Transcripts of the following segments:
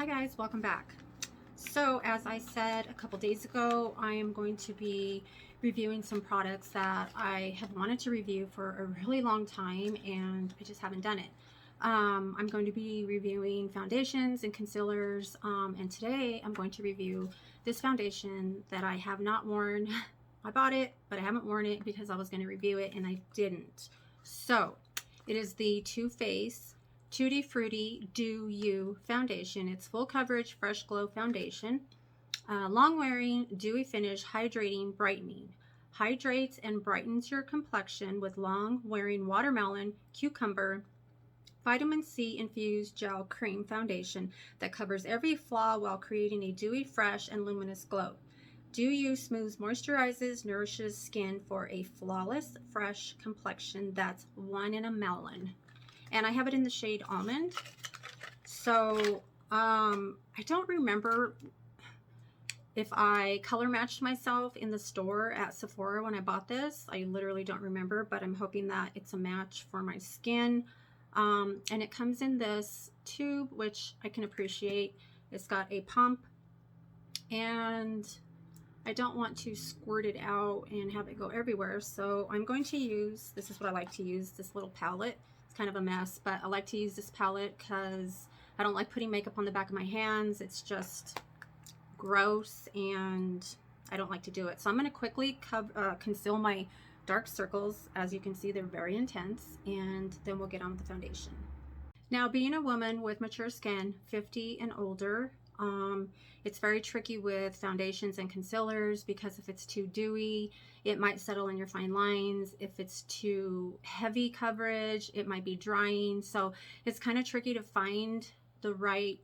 Hi guys, welcome back. So as I said a couple days ago, I am going to be reviewing some products that I have wanted to review for a really long time and I just haven't done it. I'm going to be reviewing foundations and concealers, and today I'm going to review this foundation that I have not worn. I bought it, but I haven't worn it because I was going to review it and I didn't. So it is the Too Faced Tutti Frutti Do You foundation. It's full coverage fresh glow foundation, long wearing, dewy finish, hydrating, brightening. Hydrates and brightens your complexion with long wearing watermelon, cucumber, vitamin C infused gel cream foundation that covers every flaw while creating a dewy, fresh, and luminous glow. Do You smooths, moisturizes, nourishes skin for a flawless, fresh complexion that's one in a melon. And I have it in the shade Almond. So I don't remember if I color matched myself in the store at Sephora when I bought this. I literally don't remember, but I'm hoping that it's a match for my skin. And it comes in this tube, which I can appreciate. It's got a pump, and I don't want to squirt it out and have it go everywhere. So I'm going to use, this is what I like to use, this little palette. It's kind of a mess, but I like to use this palette because I don't like putting makeup on the back of my hands. It's just gross and I don't like to do it. So I'm going to quickly conceal my dark circles. As you can see, they're very intense, and then we'll get on with the foundation. Now, being a woman with mature skin, 50 and older, it's very tricky with foundations and concealers because if it's too dewy, it might settle in your fine lines. If it's too heavy coverage, it might be drying. So it's kind of tricky to find the right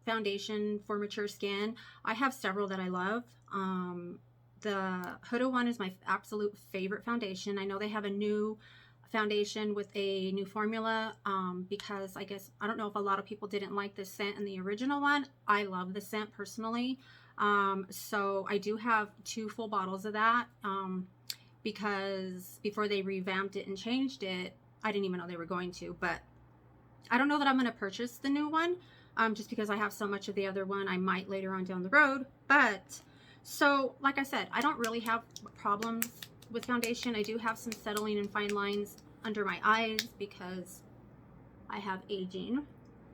foundation for mature skin. I have several that I love. The Huda one is my absolute favorite foundation. I know they have a new foundation with a new formula, because I guess, I don't know if a lot of people didn't like the scent in the original one. I love the scent personally. So I do have 2 full bottles of that, because before they revamped it and changed it, I didn't even know they were going to, but I don't know that I'm going to purchase the new one, just because I have so much of the other one. I might later on down the road. But so like I said, I don't really have problems with foundation. I do have some settling and fine lines under my eyes because I have aging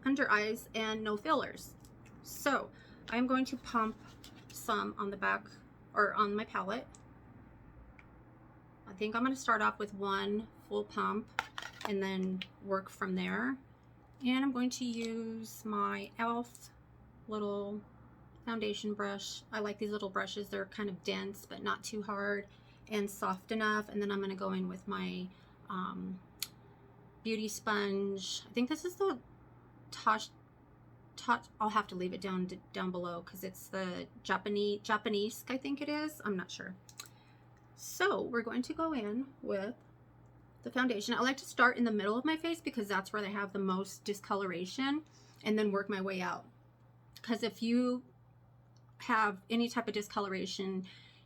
under eyes and no fillers. So I'm going to pump some on the back or on my palette. I think I'm going to start off with 1 full pump and then work from there. And I'm going to use my e.l.f. little foundation brush. I like these little brushes. They're kind of dense but not too hard and soft enough. And then I'm going to go in with my beauty sponge. I think this is the Tosh. I'll have to leave it down below because it's the Japanese, I think it is. I'm not sure. So we're going to go in with the foundation. I like to start in the middle of my face because that's where they have the most discoloration, and then work my way out. Because if you have any type of discoloration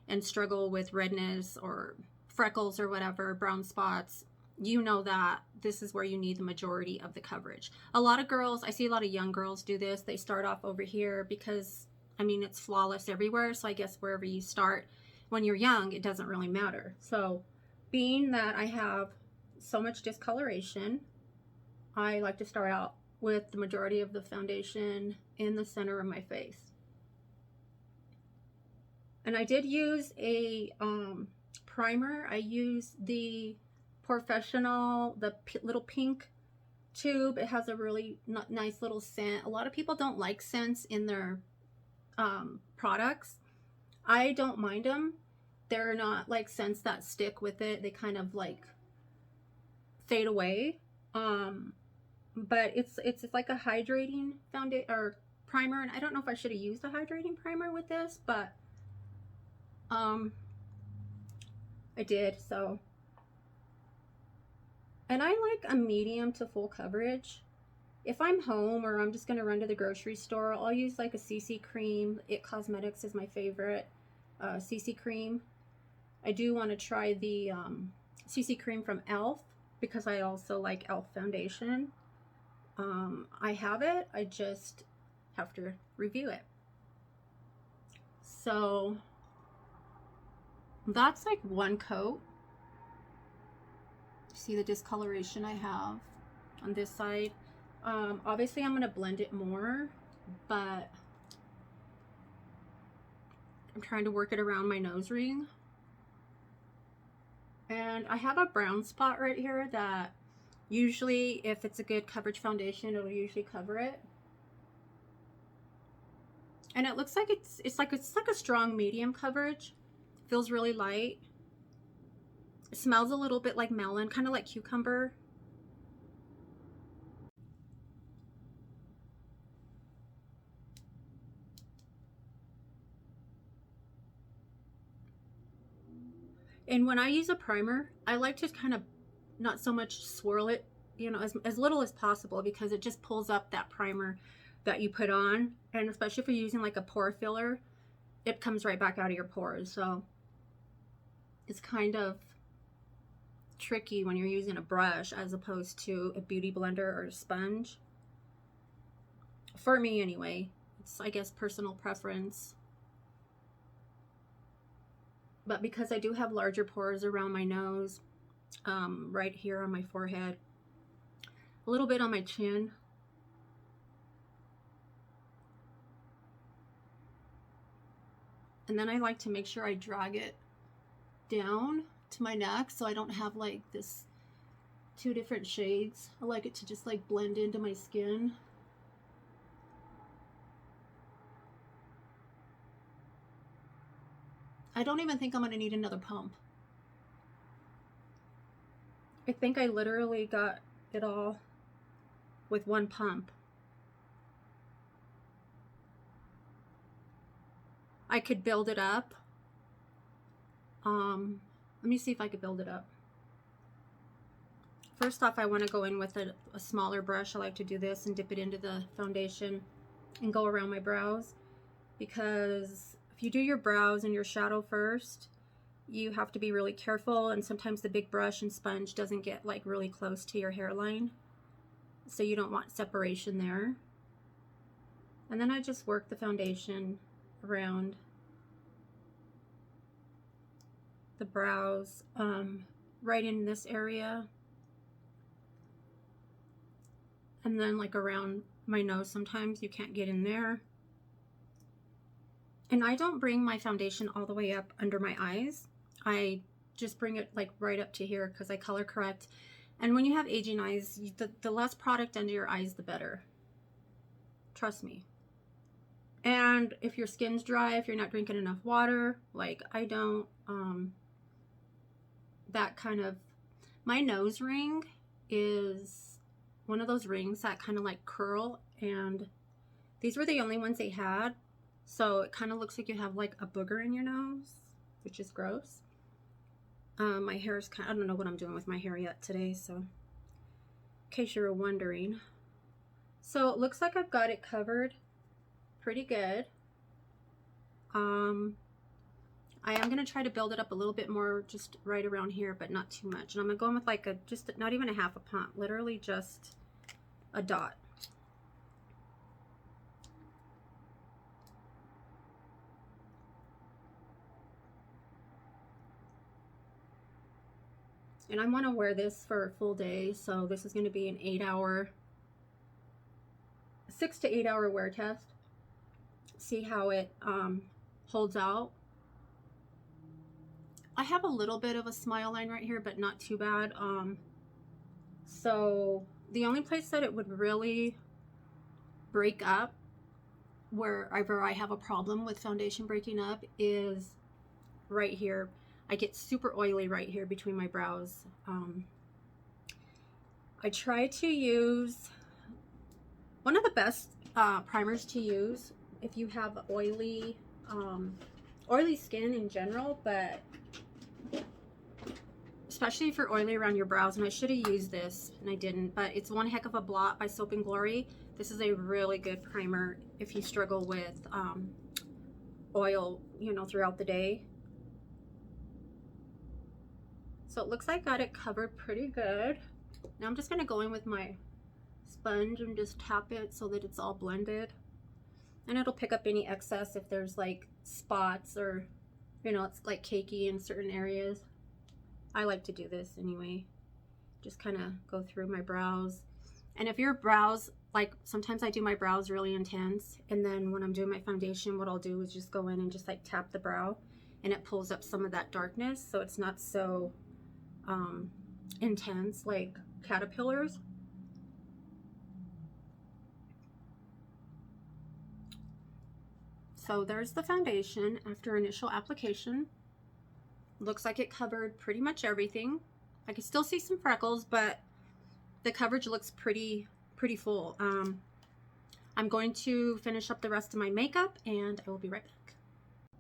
and struggle with redness or freckles or whatever, brown spots, you know that this is where you need the majority of the coverage. A lot of girls, I see a lot of young girls do this. They start off over here because, I mean, it's flawless everywhere. So I guess wherever you start when you're young, it doesn't really matter. So being that I have so much discoloration, I like to start out with the majority of the foundation in the center of my face. And I did use a primer. I used the Professional, the little pink tube. It has a really nice little scent. A lot of people don't like scents in their products. I don't mind them. They're not like scents that stick with it. They kind of like fade away. But it's like a hydrating foundation or primer, and I don't know if I should have used a hydrating primer with this, but I did. So, and I like a medium to full coverage. If I'm home or I'm just going to run to the grocery store, I'll use like a CC cream. It Cosmetics is my favorite CC cream. I do want to try the CC cream from e.l.f. because I also like e.l.f. foundation. I have it. I just have to review it. So that's like one coat. See the discoloration I have on this side. Obviously I'm going to blend it more, but I'm trying to work it around my nose ring. And I have a brown spot right here that usually, if it's a good coverage foundation, it'll usually cover it. And it looks like it's like a strong medium coverage. Feels really light. It smells a little bit like melon, kind of like cucumber. And when I use a primer, I like to kind of not so much swirl it, you know, as little as possible, because it just pulls up that primer that you put on. And especially if you're using like a pore filler, it comes right back out of your pores. So it's kind of tricky when you're using a brush as opposed to a beauty blender or a sponge. For me anyway, it's, I guess, personal preference. But because I do have larger pores around my nose, right here on my forehead, a little bit on my chin, and then I like to make sure I drag it down to my neck so I don't have like this two different shades. I like it to just like blend into my skin. I don't even think I'm gonna need another pump. I think I literally got it all with one pump. I could build it up. Let me see if I could build it up. First off, I want to go in with a smaller brush. I like to do this and dip it into the foundation and go around my brows, because if you do your brows and your shadow first, you have to be really careful, and sometimes the big brush and sponge doesn't get like really close to your hairline, so you don't want separation there. And then I just work the foundation around the brows, right in this area, and then like around my nose. Sometimes you can't get in there. And I don't bring my foundation all the way up under my eyes. I just bring it like right up to here because I color correct. And when you have aging eyes, the less product under your eyes, the better. Trust me. And if your skin's dry, if you're not drinking enough water, like I don't, that kind of, my nose ring is one of those rings that kind of like curl, and these were the only ones they had. So it kind of looks like you have like a booger in your nose, which is gross. My hair is kind of, I don't know what I'm doing with my hair yet today, so in case you were wondering. So it looks like I've got it covered pretty good. I am going to try to build it up a little bit more just right around here, but not too much. And I'm going to go in with like just not even a half a pump, literally just a dot. And I want to wear this for a full day, so this is going to be an 6 to 8 hour wear test. See how it holds out. I have a little bit of a smile line right here, but not too bad. So the only place that it would really break up, wherever I have a problem with foundation breaking up, is right here. I get super oily right here between my brows. I try to use one of the best primers to use if you have oily skin in general, but especially if you're oily around your brows. And I should have used this and I didn't, but it's One Heck of a Blot by Soap and Glory. This is a really good primer if you struggle with oil, you know, throughout the day. So it looks like I got it covered pretty good. Now I'm just going to go in with my sponge and just tap it so that it's all blended. And it'll pick up any excess if there's like spots or, you know, it's like cakey in certain areas. I like to do this anyway. Just kind of go through my brows. And if your brows, like sometimes I do my brows really intense, and then when I'm doing my foundation, what I'll do is just go in and just like tap the brow, and it pulls up some of that darkness so it's not so intense like caterpillars. So there's the foundation after initial application. Looks like it covered pretty much everything. I can still see some freckles, but the coverage looks pretty full. I'm going to finish up the rest of my makeup and I will be right back.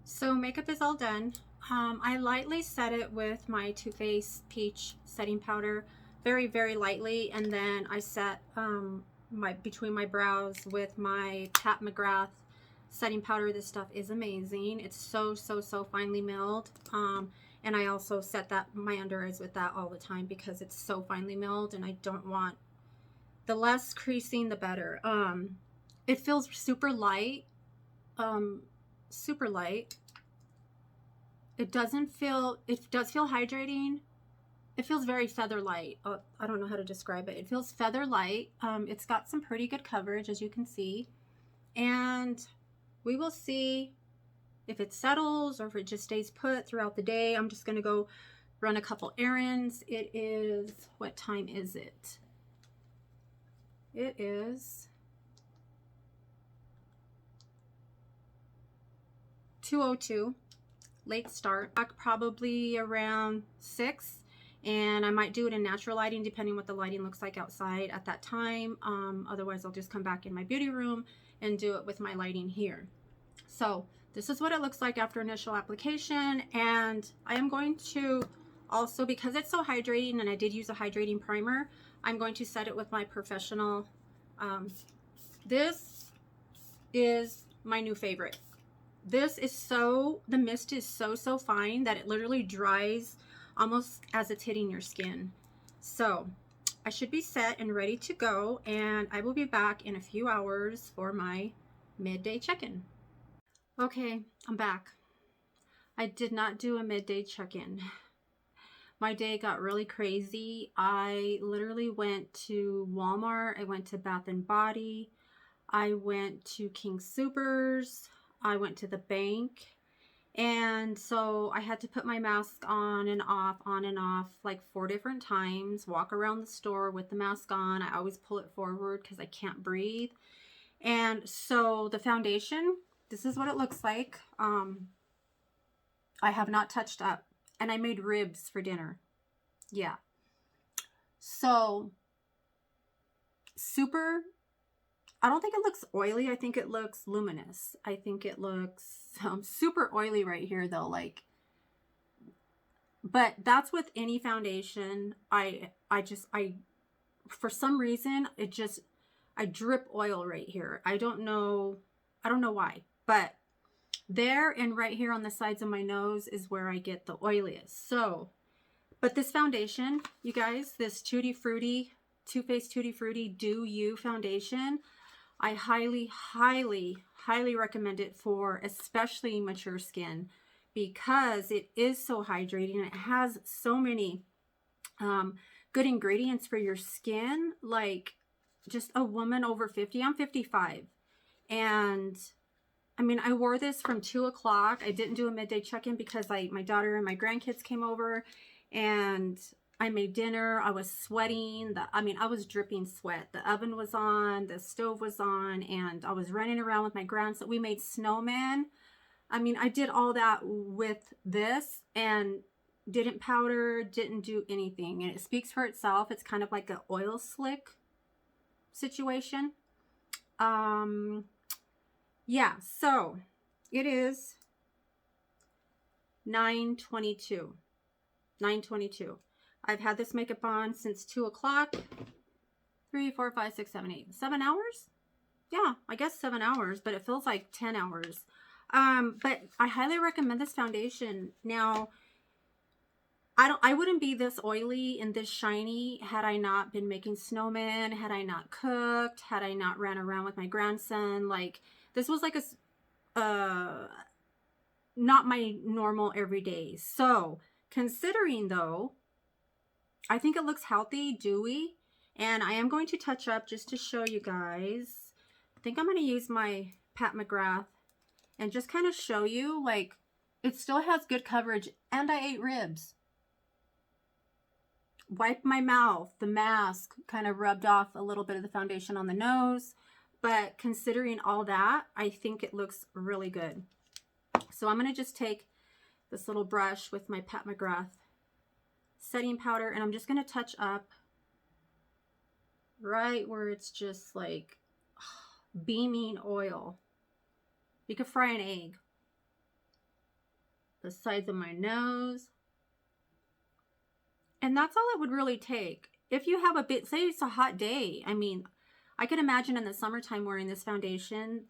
So makeup is all done. I lightly set it with my Too Faced Peach setting powder, very lightly, and then I set between my brows with my Pat McGrath setting powder. This stuff is amazing. It's so finely milled. And I also set that my under eyes with that all the time because it's so finely milled, and I don't want, the less creasing the better. It feels super light. Super light. It doesn't feel, it does feel hydrating. It feels very feather light. I don't know how to describe it. It feels feather light. It's got some pretty good coverage, as you can see. And we will see if it settles or if it just stays put throughout the day. I'm just going to go run a couple errands. It is, what time is it? It is 2:02. Late start. Back probably around 6. And I might do it in natural lighting depending what the lighting looks like outside at that time. Otherwise, I'll just come back in my beauty room and do it with my lighting here. So this is what it looks like after initial application. And I am going to also, because it's so hydrating and I did use a hydrating primer, I'm going to set it with my professional. This is my new favorite. This is so, the mist is so fine that it literally dries almost as it's hitting your skin. So I should be set and ready to go, and I will be back in a few hours for my midday check-in. Okay, I'm back. I did not do a midday check-in. My day got really crazy. I literally went to Walmart. I went to Bath and Body. I went to King Soopers. I went to the bank. And so I had to put my mask on and off like 4 different times, walk around the store with the mask on. I always pull it forward because I can't breathe. And so the foundation, this is what it looks like. I have not touched up, and I made ribs for dinner. Yeah. So super, I don't think it looks oily. I think it looks luminous. I think it looks super oily right here though. Like, but that's with any foundation. I for some reason, I drip oil right here. I don't know why, but there and right here on the sides of my nose is where I get the oiliest. So, but this foundation, you guys, this Tutti Frutti, Too Faced Tutti Frutti Do You foundation, I highly recommend it for especially mature skin because it is so hydrating and it has so many good ingredients for your skin. Like, just a woman over 50. I'm 55. And I mean, I wore this from 2 o'clock. I didn't do a midday check-in because my daughter and my grandkids came over and I made dinner. I was sweating. I was dripping sweat. The oven was on, the stove was on, and I was running around with my grandson. We made snowmen. I mean, I did all that with this and didn't powder, didn't do anything. And it speaks for itself. It's kind of like an oil slick situation. Yeah, so it is 9:22. 9:22. I've had this makeup on since 2 o'clock. 3, 4, 5, 6, 7, 8. 7 hours? Yeah, I guess 7 hours, but it feels like 10 hours. But I highly recommend this foundation. Now, I wouldn't be this oily and this shiny had I not been making snowmen, had I not cooked, had I not ran around with my grandson. Like, This was like not my normal everyday. So considering though, I think it looks healthy, dewy, and I am going to touch up just to show you guys. I think I'm going to use my Pat McGrath and just kind of show you, like, it still has good coverage, and I ate ribs. Wiped my mouth, the mask kind of rubbed off a little bit of the foundation on the nose, but considering all that, I think it looks really good. So I'm going to just take this little brush with my Pat McGrath setting powder, and I'm just going to touch up right where it's just like beaming oil. You could fry an egg. The sides of my nose. And that's all it would really take. If you have a bit, say it's a hot day. I mean, I can imagine in the summertime wearing this foundation,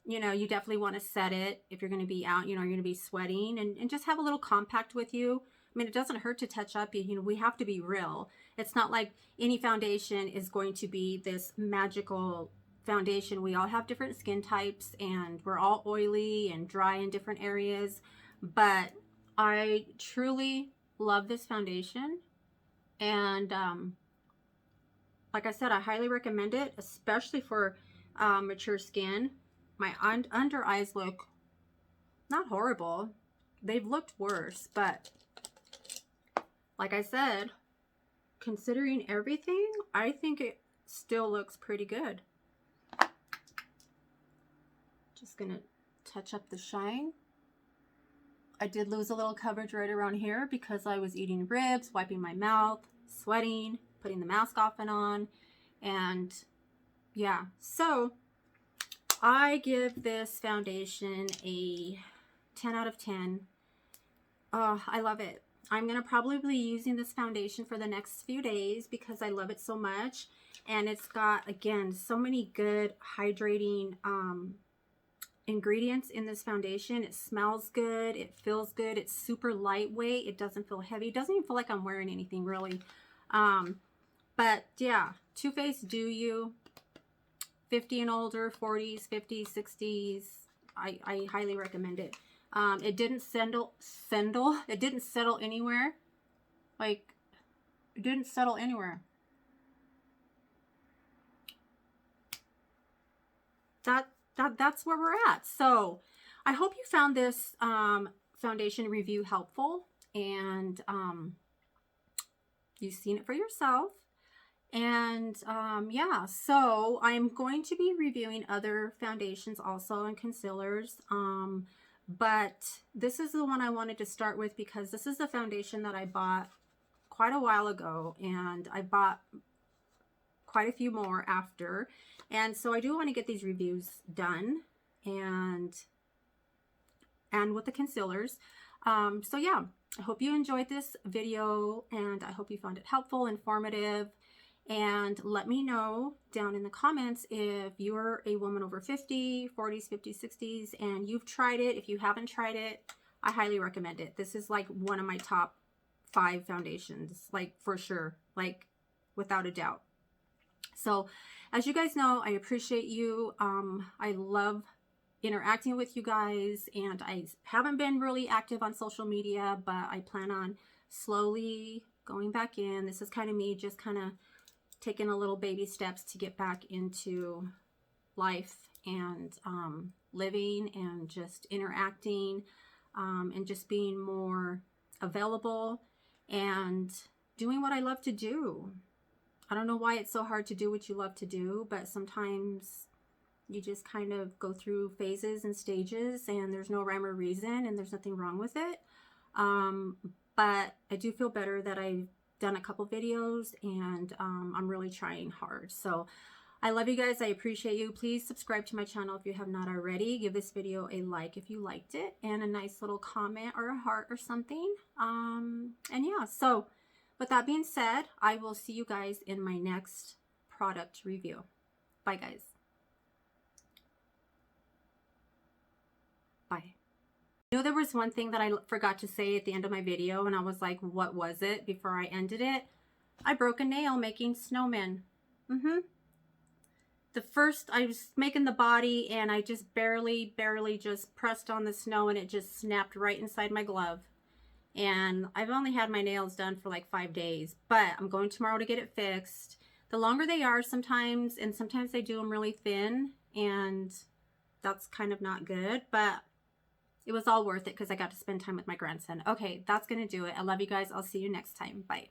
you know, you definitely want to set it if you're going to be out, you know, you're going to be sweating, and just have a little compact with you. I mean, it doesn't hurt to touch up. You know, we have to be real. It's not like any foundation is going to be this magical foundation. We all have different skin types, and we're all oily and dry in different areas. But I truly love this foundation. And like I said, I highly recommend it, especially for mature skin. My under eyes look not horrible. They've looked worse, but like I said, considering everything, I think it still looks pretty good. Just gonna touch up the shine. I did lose a little coverage right around here because I was eating ribs, wiping my mouth, sweating, putting the mask off and on, and yeah. So I give this foundation a 10 out of 10. Oh, I love it. I'm going to probably be using this foundation for the next few days because I love it so much. And it's got, again, so many good hydrating ingredients in this foundation. It smells good. It feels good. It's super lightweight. It doesn't feel heavy. It doesn't even feel like I'm wearing anything really. But yeah, Too Faced Do You. 50 and older, 40s, 50s, 60s. I highly recommend it. It didn't it didn't settle anywhere. Like, it didn't settle anywhere. That's where we're at. So I hope you found this foundation review helpful, and you've seen it for yourself. And yeah, so I'm going to be reviewing other foundations also, and concealers, but this is the one I wanted to start with because this is the foundation that I bought quite a while ago, and I bought quite a few more after, and so I do want to get these reviews done, and with the concealers. So yeah, I hope you enjoyed this video, and I hope you found it helpful, informative. And let me know down in the comments if you're a woman over 50, 40s, 50s, 60s, and you've tried it. If you haven't tried it, I highly recommend it. This is like one of my top 5 foundations, like for sure, like without a doubt. So as you guys know, I appreciate you. I love interacting with you guys, and I haven't been really active on social media, but I plan on slowly going back in. This is kind of me just kind of taking a little baby steps to get back into life and living and just interacting and just being more available and doing what I love to do. I don't know why it's so hard to do what you love to do, but sometimes you just kind of go through phases and stages, and there's no rhyme or reason, and there's nothing wrong with it. But I do feel better that I've done a couple videos, and I'm really trying hard. So I love you guys. I appreciate you. Please subscribe to my channel if you have not already. Give this video a like if you liked it, and a nice little comment or a heart or something. And yeah, so with that being said, I will see you guys in my next product review. Bye guys. Bye. You know, there was one thing that I forgot to say at the end of my video, and I was like, what was it, before I ended it? I broke a nail making snowmen. the first, I was making the body and I just barely just pressed on the snow and it just snapped right inside my glove. And I've only had my nails done for like 5 days, but I'm going tomorrow to get it fixed. The longer they are sometimes, and sometimes they do them really thin, and that's kind of not good, but it was all worth it because I got to spend time with my grandson. Okay, that's going to do it. I love you guys. I'll see you next time. Bye.